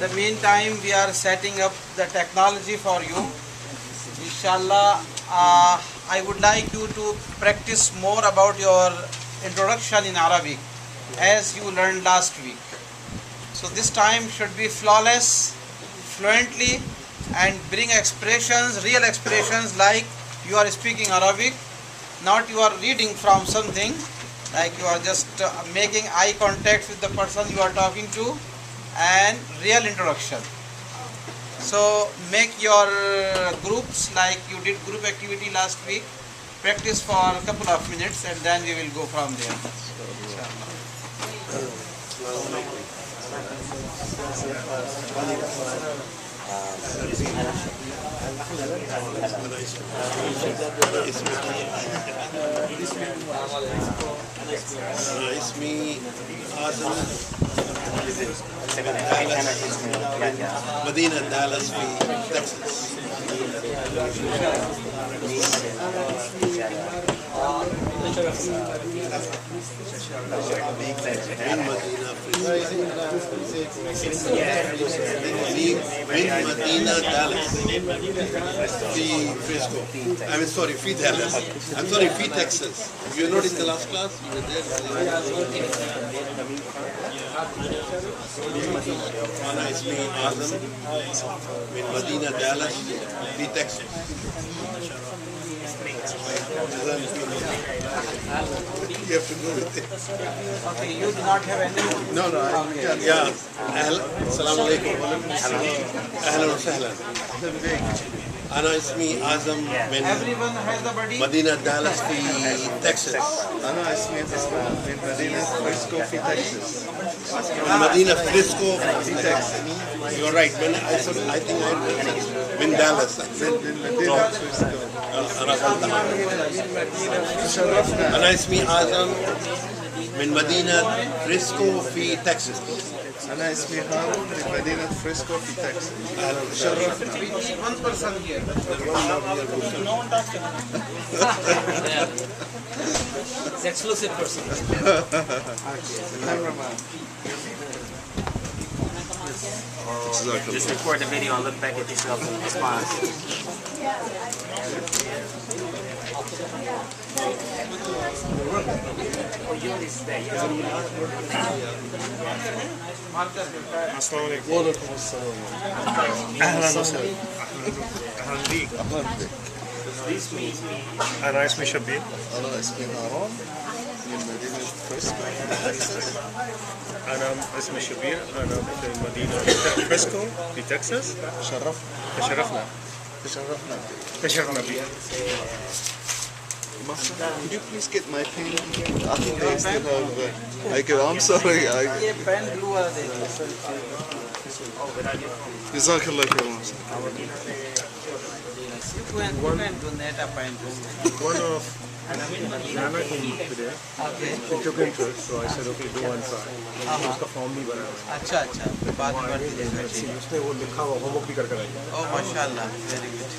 the meantime, we are setting up the technology for you. Inshallah, I would like you to practice more about your introduction in Arabic as you learned last week. So this time should be flawless, fluently, and bring expressions, real expressions like you are speaking Arabic, not you are reading from something, like you are just making eye contact with the person you are talking to, and real introduction. So make your groups like you did group activity last week, practice for a couple of minutes and then we will go from there. اسمي آزم مدينة دالاس في تكساس. من مدينة دالاس في فريسكو. I'm sorry, في Dallas. I'm sorry, في Texas. You're not in the last class? You were there? أنا اسمي آزم من مدينة دالاس في تكساس. You have to go with it. Okay, you do not have any? No. Yeah. السلام عليكم. أهلا وسهلا. أنا اسمي آزم من Everyone has the body? مدينة دالاس في تكساس. أنا اسمي إسماعيل من مدينة فريسكو في تكساس. مدينة فريسكو في تكساس. You're right. I think من دالاس. من مدينة فريسكو. أنا غلطان. تشرفنا. أنا اسمي آزم من مدينة فريسكو في تكساس. أنا اسمي هارون من مدينة فريسكو في تكساس. أهلا وسهلا. We need one person here. It's exclusive person. Cameraman. Just record the video and look back at yourself and respond. السلام عليكم. وعليكم السلام. اهلا وسهلا. اهلا بيك. أهلا بك. انا اسمي شبير. أنا اسمي هارون من مدينة فريسكو في تكساس. انا اسمي شبير. انا في مدينة فريسكو في تكساس. تشرفنا. تشرفنا بك. تشرفنا بك. Could you please get my pen? I think they still have it. I'm sorry. ये pen blue वाला दे दो. جزاك الله خير. You can donate a pen. One of Nana came today. Okay. She took interest, so I said, okay, go and try. उसका form नहीं भरा है। अच्छा बाद में भरती देना चाहिए. उसने वो लिखा हुआ होमवर्क भी करके आई। Oh, mashallah, very good.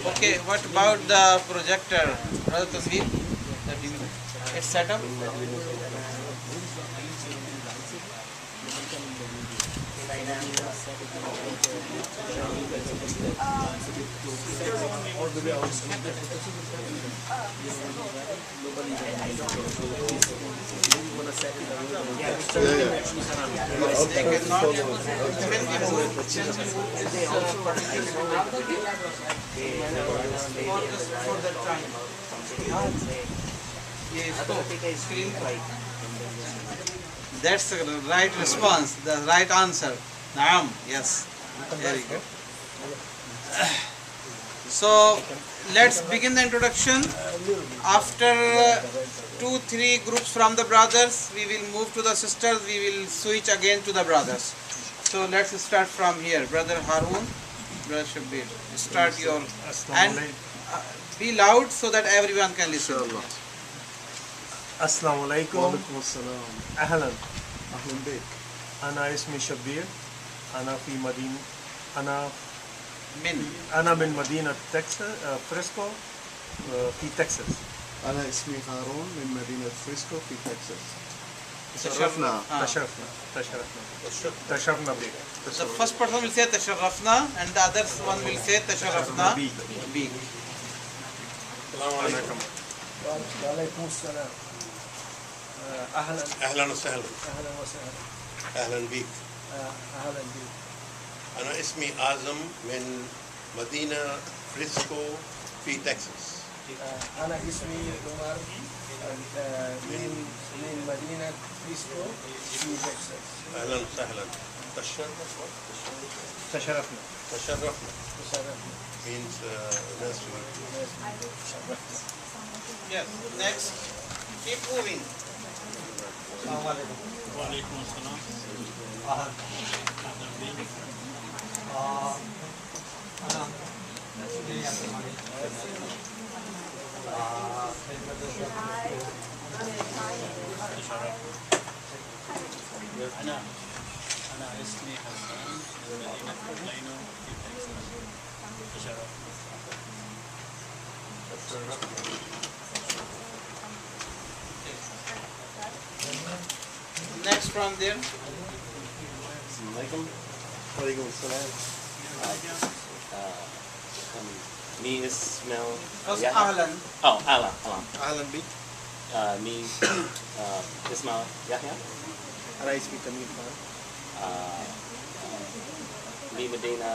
Okay, what about the projector, Brother Tanveer? It's set up? That's the right response, the right answer. Naam, yes. Very good. So let's begin the introduction. After 2-3 groups from the brothers, we will move to the sisters. We will switch again to the brothers. So let's start from here. Brother Harun, Brother Shabir, start your and be loud so that everyone can listen. अस्सलाम वालेकुम। وعليكم السلام. أهلا. أهلا بك. أنا اسمي شبير. أنا من مدينة تكساس فريسكو في تكساس. أنا اسمي هارون من مدينة فريسكو في تكساس. تشرفنا. تشرفنا بك. The first person will say tasharrafna and the other one will say tasharrafna bik. أنا كمان. وعليكم السلام. أهلا أهلا وسهلا. أهلا وسهلا. أهلا بك. أهلا بك. أنا اسمي آزم من مدينة فريسكو في تكساس. أنا اسمي عمر من مدينة فريسكو في تكساس. أهلا وسهلا. تشرفنا. تشرفنا. تشرفنا. means nice to meet you. تشرفنا. Yes. Next. Keep moving. وعليكم السلام. أنا اسمي حسن من مدينة بلينو في تكساس. تشرفت. Next from there. وعليكم السلام. Me Ismail. First Yahya. ahlan. Oh, Alan. أهلا بك. Me Ismail Yahya. أنا اسمي تميم خان. Me Medina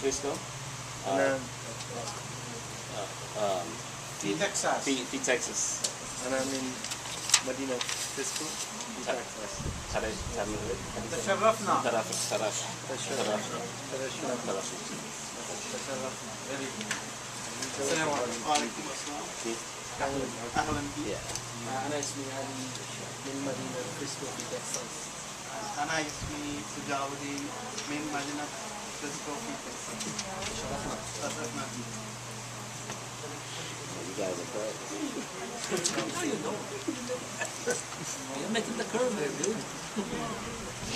Frisco. أنا في Texas. في Texas. أنا من مدينة فريسكو في تكساس. تشرفنا. السلام عليكم. وعليكم السلام. أهلا بك. أنا اسمي علي من مدينة فريسكو في تكساس. أنا اسمي سجاودي من مدينة فريسكو في تكساس. تشرفنا. You guys are correct.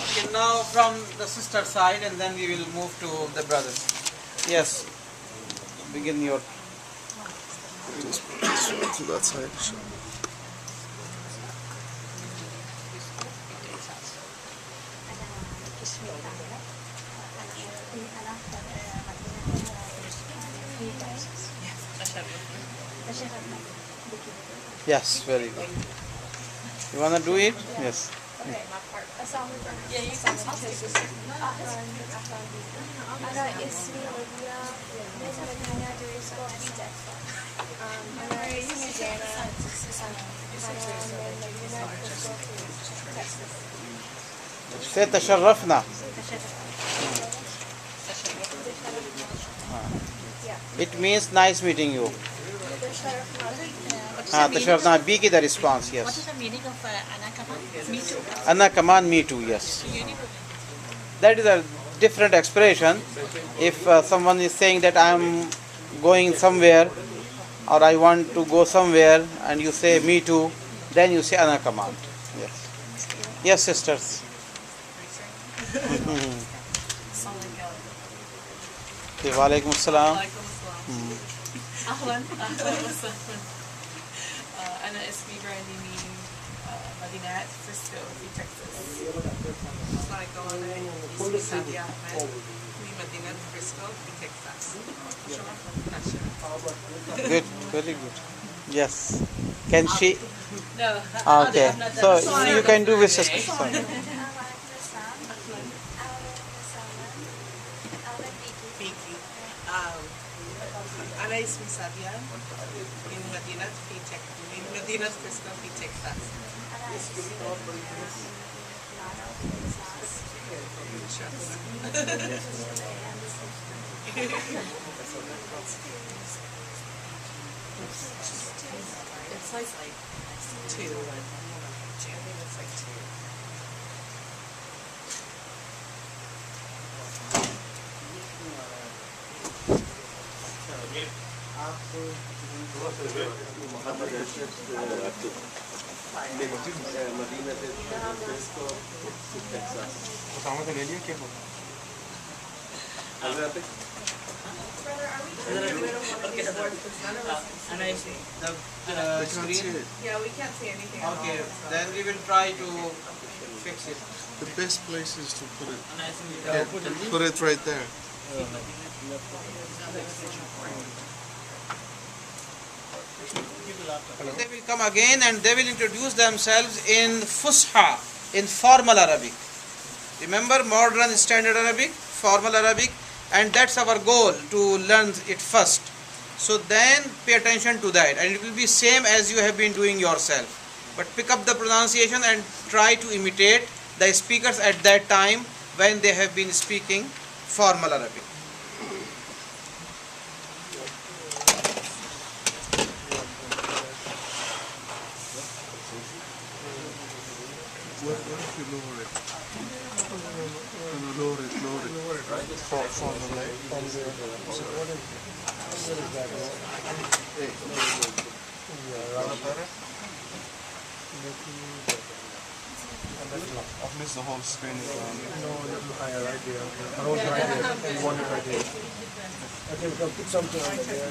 Okay, now from the sister side and then we will move to the brothers. Yes. Begin your. To that side. Yes, very good. You wanna do it? Yes. Yeah, you can talk to your sister. أنا اسمي ليبيا من مدينة فريسكو في تكساس. أنا اسمي جانا. أنا من مدينة فريسكو في تكساس. Say تشرفنا. It means nice meeting you. تشرفنا. B ki the response. What Yes. is the meaning of anakaman? Me too. Anna kaman me too. Yes. That is a different expression. If someone is saying that I am going somewhere or I want to go somewhere and you say me too, then you say Anna kaman. Yes. Yes, sisters. Okay, walaikum assalam. أهلا وسهلا. أنا اسمي براندي من مدينة فريسكو في تكساس. اسمي سادية أحمد من مدينة فريسكو في تكساس. Good, very good. Yes. Can she? No. Okay. So you can do with sisters. Sorry. بيكي. أنا اسمي سادية من مدينة فريسكو في تكساس. It's like 2. I think it's like 2. مدينة فريسكو في تكساس. وطعمات الهدية كيف؟ حضرتك؟ Brother, are we The screen? Yeah, we can't see anything. Okay, then we will try to fix it. The best place is to put it. Put it right there. They will come again and they will introduce themselves in Fusha, in formal Arabic. Remember modern standard Arabic, formal Arabic, and that's our goal, to learn it first. So then pay attention to that, and it will be same as you have been doing yourself. But pick up the pronunciation and try to imitate the speakers at that time when they have been speaking formal Arabic. What if you lower it? Lower it, right? From the leg. I've missed the whole screen. No, a little higher right there. Around right there. And one right there. Okay, we can put something under there.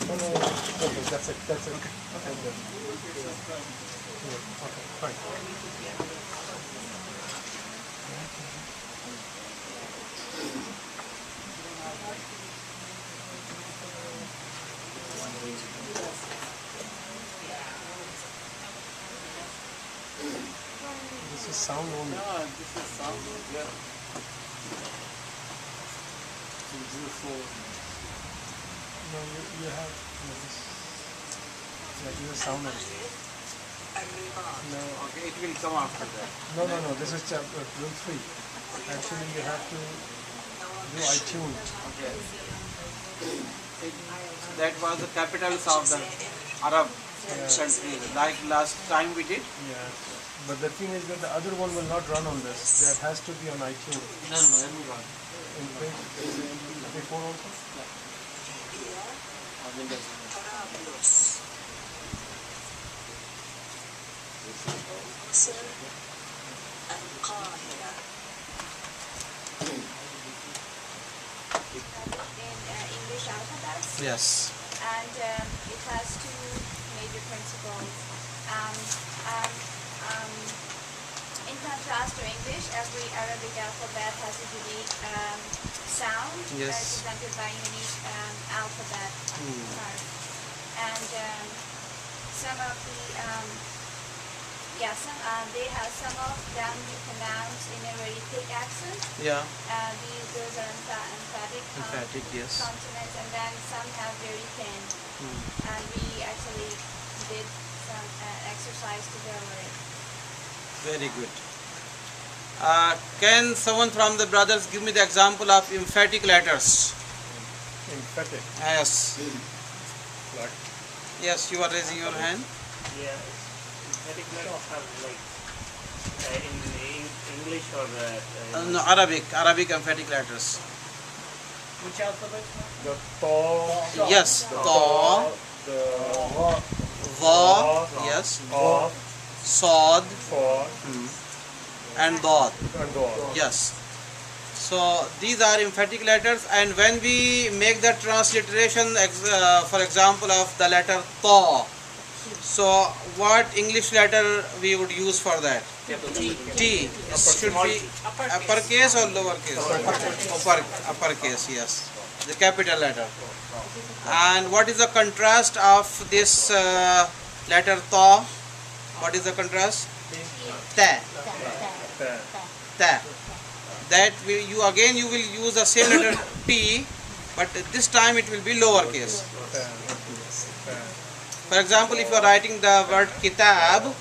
No, no, okay, that's it. That's it. Okay. Okay, fine. This is sound only. This is sound. Yeah. No, you have this. Like this is sound only. No. Okay, it will come after that. No. This is chapter 3. Actually, you have to do iTunes. Okay. That was the capitals of the Arab countries, like last time we did. Yeah. But the thing is that the other one will not run on this. That has to be on iTunes. No, let me run. In before also? In English alphabets. Yes. And it has two major principles. In contrast to English, every Arabic alphabet has a unique sound Yes. represented by unique alphabet part. And some of the some of them you pronounce in a very thick accent. Yeah. Those are emphatic Yes. consonants, and then some have very thin. And we actually did some exercise to lower it. Very good. Can someone from the brothers give me the example of emphatic letters? Emphatic. Yes. Like. Yes, you are raising your hand. Yeah, emphatic letters have like in English or No, Arabic emphatic letters. Which alphabet? The ta. Yes, ta, The ra. va, yes, Of. sod, For. and dod. And dot. Yes. So these are emphatic letters, and when we make the transliteration, for example, of the letter ta, so what English letter we would use for that? T. Should be uppercase or lowercase? Uppercase, yes. The capital letter. And what is the contrast of this letter ta? What is the contrast? Ta. Ta. That you will use the same letter T, but this time it will be lowercase. For example, if you are writing the word kitab,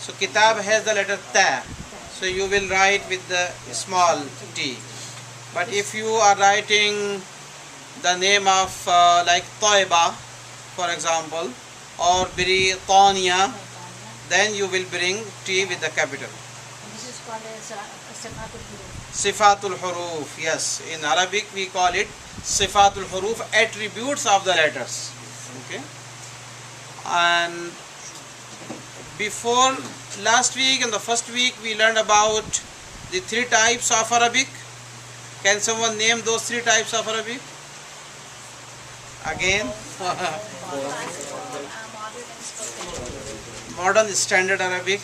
so kitab has the letter ta, so you will write with the small t. But if you are writing the name of like Toiba, for example, or Britania, then you will bring t with the capital. This is called as Sifatul Huruf. Sifatul Huruf, yes. In Arabic we call it Sifatul Huruf, attributes of the letters. Okay. And before last week and the first week we learned about the 3 types of Arabic. Can someone name those 3 types of Arabic? Again, Modern modern and spoken. standard Arabic,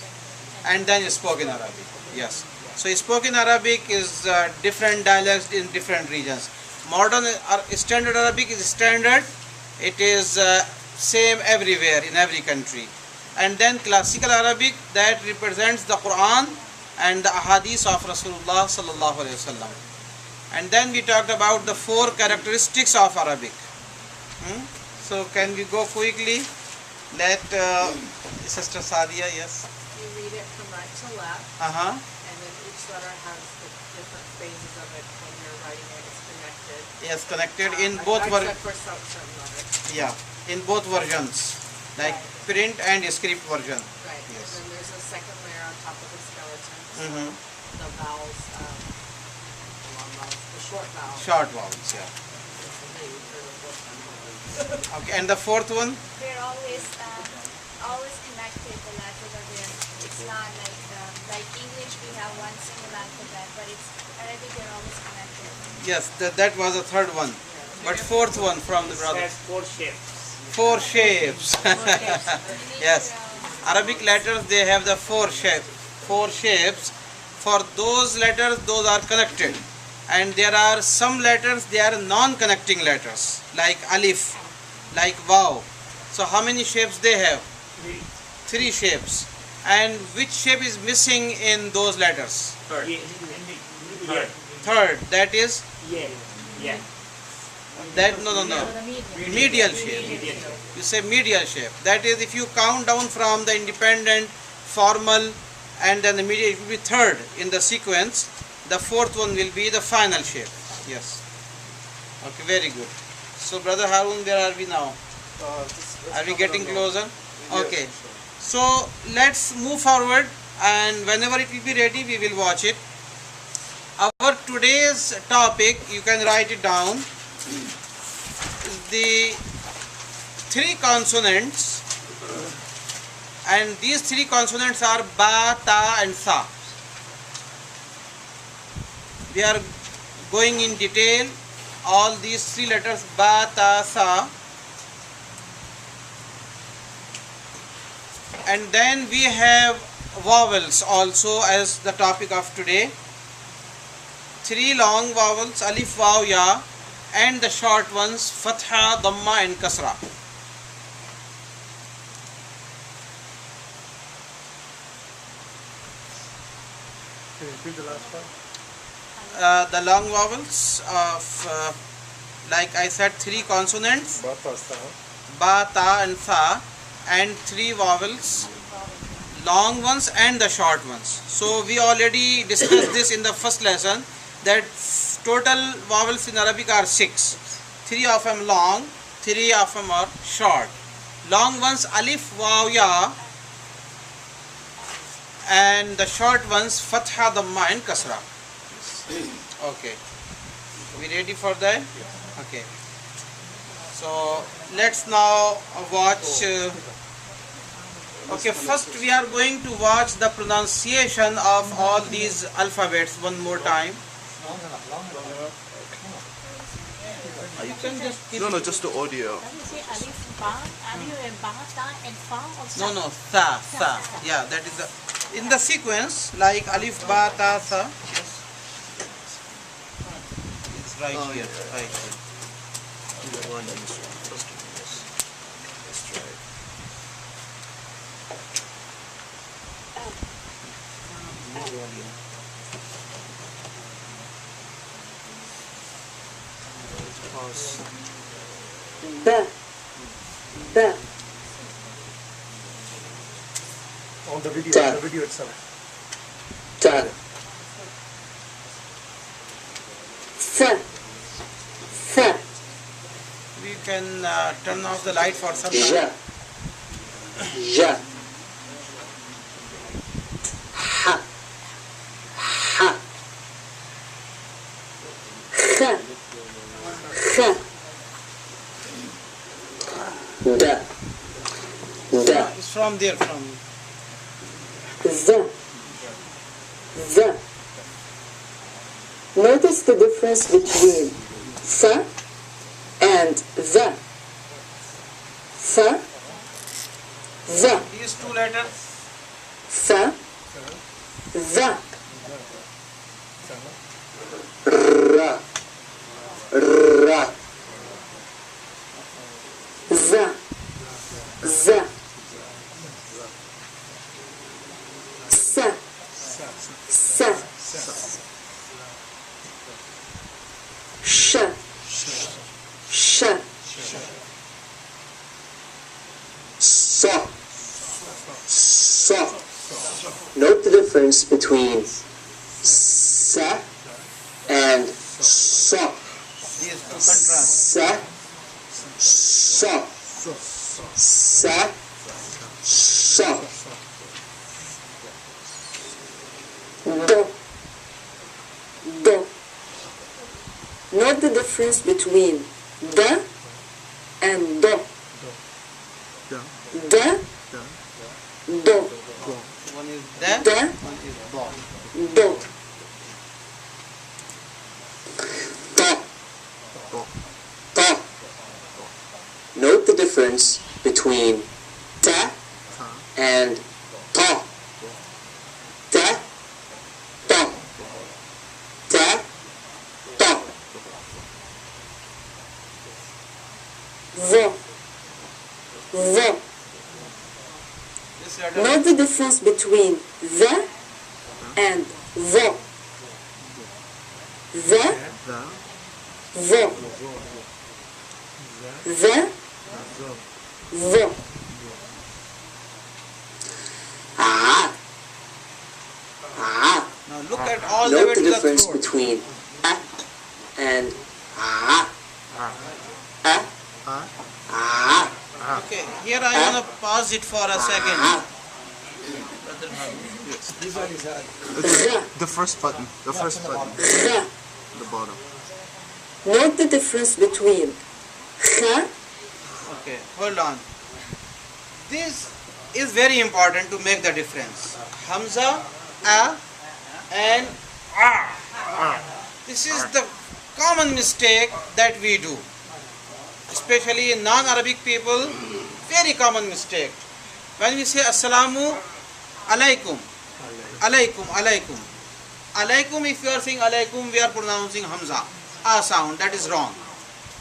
and then spoken Arabic. Yes. So spoken Arabic is different dialects in different regions. Modern standard Arabic is standard. It is same everywhere in every country. And then classical Arabic, that represents the Quran and the ahadith of Rasulullah sallallahu alaihi wasallam. And then we talked about the 4 characteristics of Arabic. So can we go quickly? Let Sister Sadia, yes. You read it from right to left, Uh-huh. and then each letter has the different phases of it when you're writing it. It's connected. Yes, connected in both Except for some certain letters. yeah, in both versions, like print and script version. Right. Yes. And then there's a second layer on top of the skeleton. Mhm. The vowels, the long vowels, the short vowels. Short vowels, yeah. Okay, and the fourth one? They're always connected. The letters are there. It's not like English. We have one single alphabet, but it's Arabic. They're always connected. Yes, that was the third one. But fourth one from the brother. There's 4 shapes. 4 shapes. Yes. Arabic letters, they have the 4 shapes. For those letters, those are connected. And there are some letters, they are non-connecting letters, like alif, like waw. So how many shapes they have? 3 shapes. And which shape is missing in those letters? Third. Third, that is? Yeah. That, no. Medial shape. You say medial shape. That is, if you count down from the independent, formal, and then the medial, it will be third in the sequence. The fourth one will be the final shape. Yes. Okay, very good. So, Brother Harun, where are we now? Are we getting closer? Okay. So, let's move forward, and whenever it will be ready, we will watch it. Our today's topic, you can write it down, is the 3 consonants, and these 3 consonants are ba, ta and sa. We are going in detail all these 3 letters, ba, ta, sa, and then we have vowels also as the topic of today. 3 long vowels, alif, waw, ya, and the short ones, fatha, dhamma and kasra. Can you repeat the last part? The long vowels of, like I said, 3 consonants, ba, ta and sa, and 3 vowels, long ones and the short ones. So we already discussed this in the first lesson, that total vowels in Arabic are 6. 3 of them long, 3 of them are short. Long ones alif, waw, ya, and the short ones fatha, dhamma and kasra. Okay. We ready for that? Okay. So let's now watch. Okay, first we are going to watch the pronunciation of all these alphabets one more time. You can just keep No, just the audio. Can you say alif, ba, alif and ba, ta and fa or No, sa. Yeah, that is the in the sequence, like alif, ba, ta, sa. Yes. It's right here. Right here. On the video itself. We can turn off the light for some time. It's from there, from. Notice the difference between fa and the. Fa, va, These two letters. fa, va, ra, ra, za, za, sa, sa, sha, sha, sa, sa. Note the difference between sa and sa. These two contrast. Sa, sa, sa, sa. Do, do. Note the difference between da and do. Da, do. One is da, Da, one is do. do. Ta, ta. Note the difference between ta and ta. Ta, ta. Ta, ta. Va, va. This letter. Note the difference between the and the. The, the. The. Ah. Ah. Now look at all the way Note to the the difference throat. between a and ah. A. Ah. Okay, here I want to pause it for a second. The first button. The first button. Ra. The bottom. Note the difference between kha Okay, hold on. This is very important to make the difference. Hamza, a, and a. This is the common mistake that we do, especially in non-Arabic people. Very common mistake. When we say Assalamu alaikum, alaikum, alaikum, alaikum. If you are saying alaikum, we are pronouncing Hamza, a sound. That is wrong.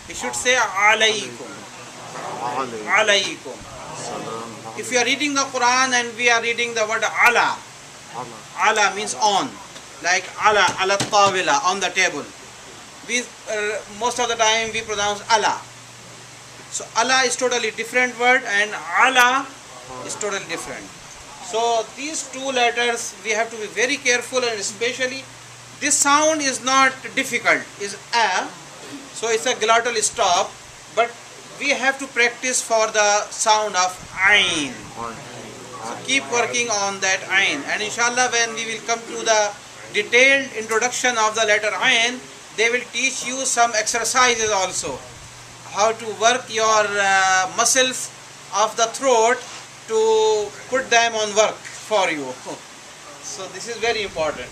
We should say alaikum. Alaykum. If you are reading the Quran and we are reading the word ala, ala means on, like ala, ala tawila, on the table. We most of the time we pronounce ala. So ala is totally different word and ala is totally different. So these two letters we have to be very careful, and especially this sound is not difficult, is a, so it's a glottal stop, but we have to practice for the sound of ain. So keep working on that ain, and inshallah when we will come to the detailed introduction of the letter ain, they will teach you some exercises also, how to work your muscles of the throat to put them on work for you. So this is very important.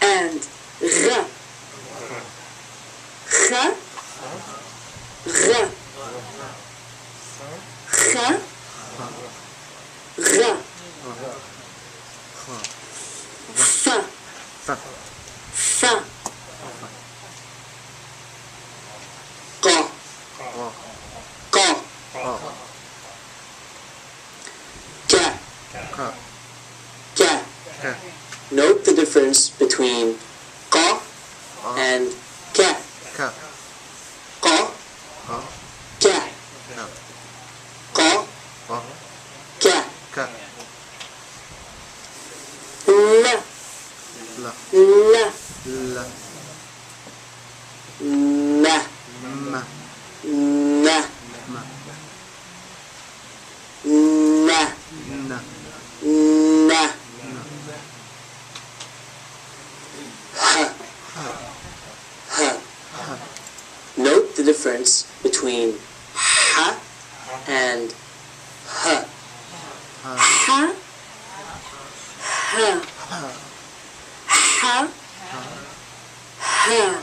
and ra. Kha, ra. Kha, ra. Fa, fa. Qa, qa. Ka, ka. Note the difference between qa and ka. Ka. Qa, ka. Qa, ka. Ka. La, La. la, La. na, Ma. na, Ma. na, Na. na. Ha, ha. Note the difference between ha and ha. Ha, ha, ha, ha.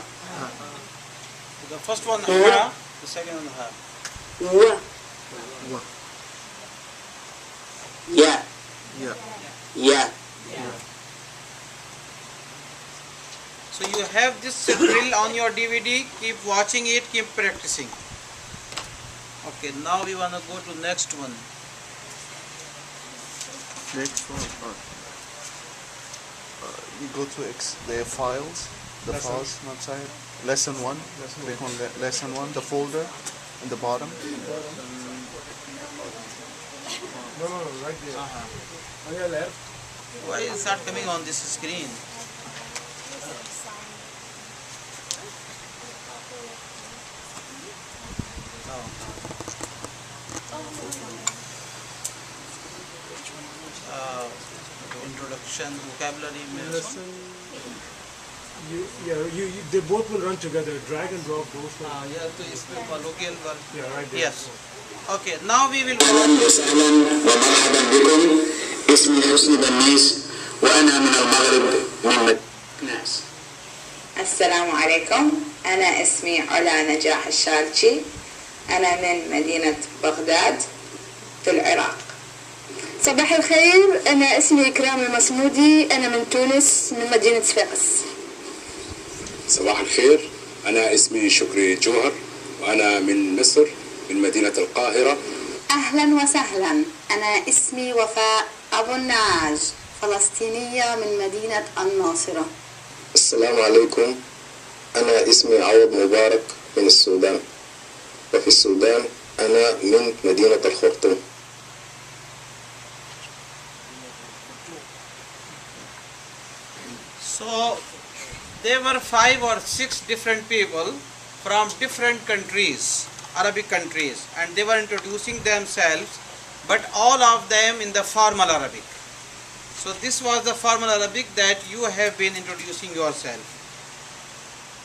The first one on ha, the second on ha. و يا Yeah. يا. So you have this drill on your DVD. Keep watching it. Keep practicing. Okay. Now we wanna go to next one. Next one. You go to the files, the Lesson. files outside. Lesson 1. Click on lesson 1, the folder in the bottom. No, right there. On your left. Why is that coming on this screen? Introduction, vocabulary, Lesson. They both will run together. Drag and drop both. yeah, तो इसमें colloquial word. Yeah, right there. Yes. Okay. Now we will. أهلا وسهلا ومرحبا بكم. اسمي حسني بنيس وأنا من المغرب من مكناس. السلام عليكم. أنا اسمي علا نجاح الشالشي. أنا من مدينة بغداد في العراق. صباح الخير، أنا اسمي إكرام المصمودي، أنا من تونس من مدينة صفاقس. صباح الخير، أنا اسمي شكري جوهر وأنا من مصر من مدينة القاهرة. أهلا وسهلا. أنا اسمي وفاء أبو الناج، فلسطينية من مدينة الناصرة. السلام عليكم، أنا اسمي عوض مبارك من السودان، وفي السودان أنا من مدينة الخرطوم. So there were 5 or 6 different people from different countries, Arabic countries, and they were introducing themselves, but all of them in the formal Arabic. So this was the formal Arabic that you have been introducing yourself.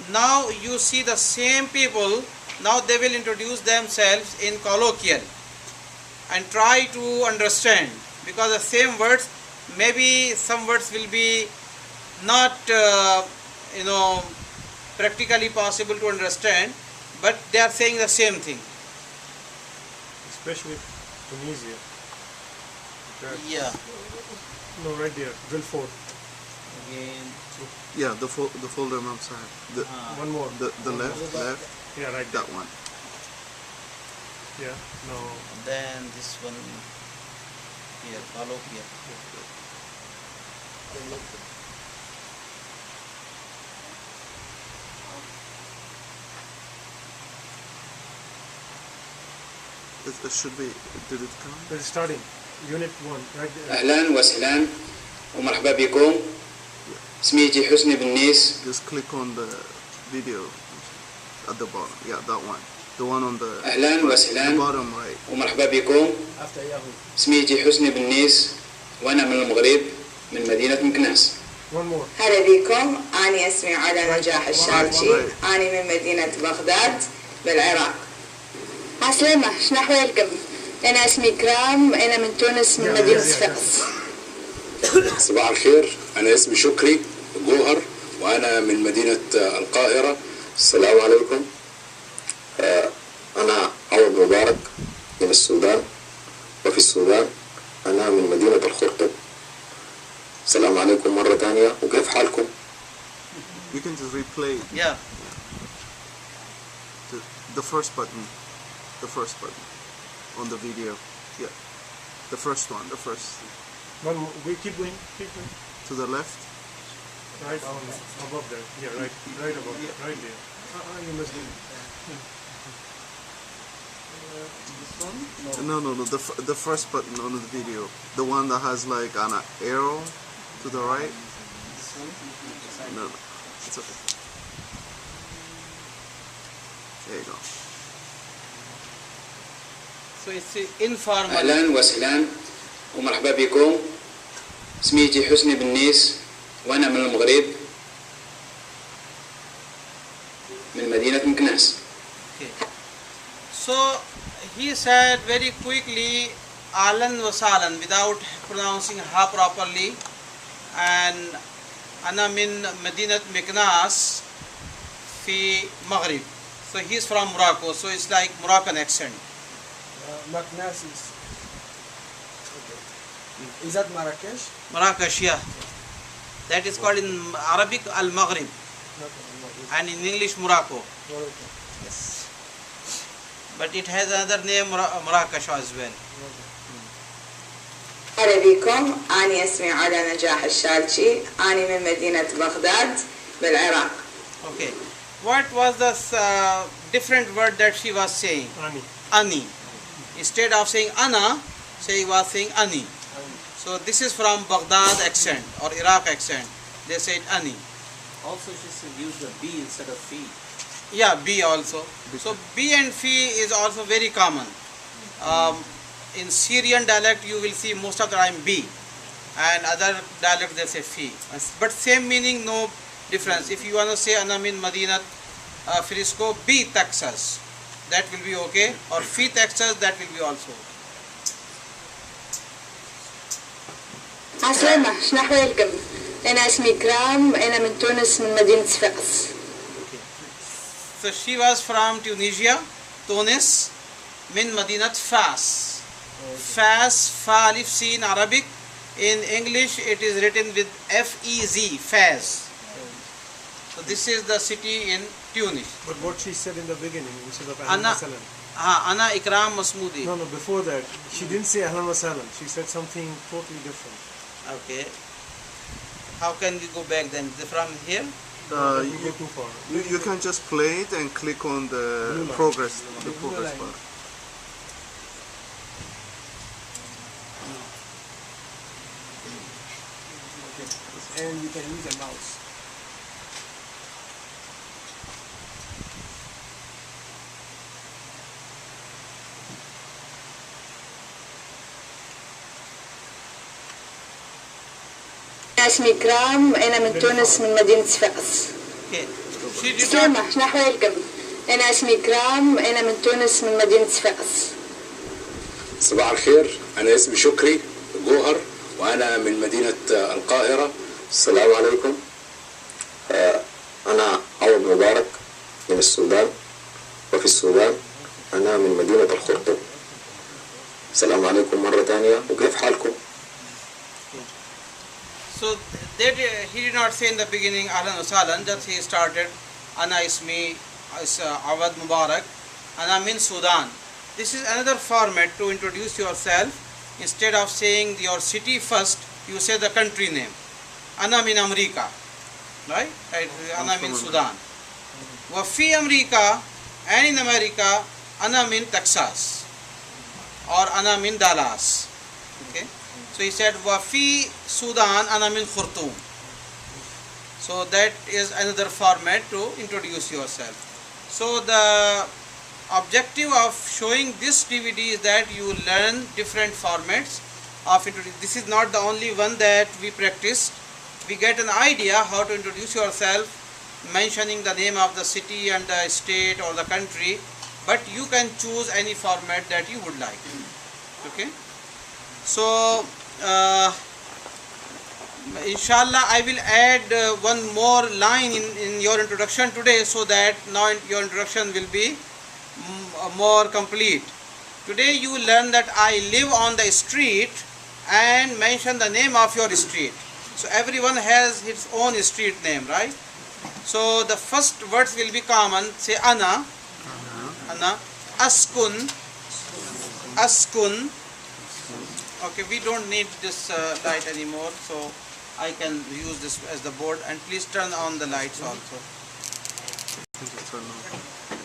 Now you see the same people, now they will introduce themselves in colloquial and try to understand, because the same words, maybe some words will be not practically possible to understand, but they are saying the same thing. Especially Tunisia. Yeah. No, right there. Drill 4. Again. Yeah, the folder outside. One more. The left. Yeah, right. That one. Yeah. No. Then this one here, colloquial. It should be. Did it come? It's starting. Unit 1, right there. أهلا وسهلا ومرحبا بكم. اسمي حسني بنيس. Just click on the video at the bottom. Yeah, that one. The one on the أهلا وسهلا the bottom right. ومرحبا بكم. اسمي حسني بنيس وأنا من المغرب من مدينة مكناس. One more. هلا بكم. أنا اسمي علا نجاح الشالشي. أنا من مدينة بغداد بالعراق. عسلامة، شنو أحوالكم؟ أنا اسمي إكرام، أنا من تونس من مدينة صفاقس. صباح الخير، أنا اسمي شكري جوهر وأنا من مدينة القاهرة. السلام عليكم، أنا عوض مبارك من السودان، وفي السودان أنا من مدينة الخرطوم. السلام عليكم مرة ثانية، وكيف حالكم؟ You can just replay. Yeah. The first button. The first button on the video. Yeah. The first one. The first. One more. We keep going. Keep going. To the left. Right on above there. Yeah, right. Right above. Yeah. Right there. You must be. No. The first button on the video. The one that has like an arrow to the right. No. It's okay. There you go. So it's informal. أهلا وسهلا ومرحبا بكم. اسمي حسني بنيس وأنا من المغرب من مدينة مكناس. Okay. So he said very quickly, Ahlan wa Sahlan, without pronouncing ha properly, and Ana min Madinat Miknas fi Maghrib. So he's from Morocco, so it's like Moroccan accent. Maknas is. Okay. Is that Marrakesh? Marrakesh, yeah. That is called in Arabic Al-Maghrib and in English Morocco. Yes. But it has another name Marrakesh as well. أهلا بكم. أنا اسمي علا نجاح الشالشي. أنا من مدينة بغداد بالعراق. Okay. What was the different word that she was saying? Ani. Ani. Instead of saying Ana, she was saying Ani. So this is from Baghdad accent or Iraq accent. They said Ani. Also, she should use the B instead of Fi. Yeah, B also. So B and Fi is also very common. In Syrian dialect, you will see most of the time B, and other dialects they say Fi. But same meaning, no difference. If you want to say Ana min Madinat Frisco, B Texas, that will be okay. Or Fi Texas, that will be also. عسلامة، شنو أحوالكم؟ أنا اسمي كرام، أنا من تونس من مدينة صفاقس. So she was from Tunisia, Tunis, min Madinat Fas. Fas, Fa Alif Sin Arabic. In English, it is written with F-E-Z, Faz. So this is the city in Tunis. But what she said in the beginning, instead of Ana, Ahlan wa Sahlan. Ana Ikram Masmoodi. No, before that, she didn't say Ahlan wa Sahlan. She said something totally different. Okay. How can we go back then? From here? You go too far. You can just play it and click on the progress bar. And you can use a mouse. أنا اسمي كرام، أنا من تونس من مدينة صفاقس. عسلامة، شنو أحوالكم؟ أنا اسمي كرام، أنا من تونس من مدينة صفاقس. صباح الخير، أنا اسمي شكري جوهر وأنا من مدينة القاهرة. السلام عليكم. أنا عوض مبارك من السودان، وفي السودان أنا من مدينة الخرطوم. السلام عليكم مرة ثانية، وكيف حالكم؟ So that he did not say in the beginning Ahlan wa Sahlan, just he started Ana Ismi Awad Mubarak, Ana min Sudan. This is another format to introduce yourself. Instead of saying your city first, you say the country name. Ana min America, right? Ana min Sudan. Wa fi America, and in America, Ana min Texas or Ana min Dallas. Okay. So he said, Wafi Sudan ana min Khurtum. So that is another format to introduce yourself. So the objective of showing this DVD is that you learn different formats of introduction. This is not the only one that we practiced. We get an idea how to introduce yourself, mentioning the name of the city and the state or the country, but you can choose any format that you would like. Okay. So inshallah I will add one more line in your introduction today, so that now your introduction will be more complete. Today you will learn that I live on the street and mention the name of your street. So everyone has his own street name, right? So the first words will be common. Say Ana, Ana, Askun, Askun. Okay, we don't need this light anymore, so I can use this as the board, and please turn on the lights also. Turn on.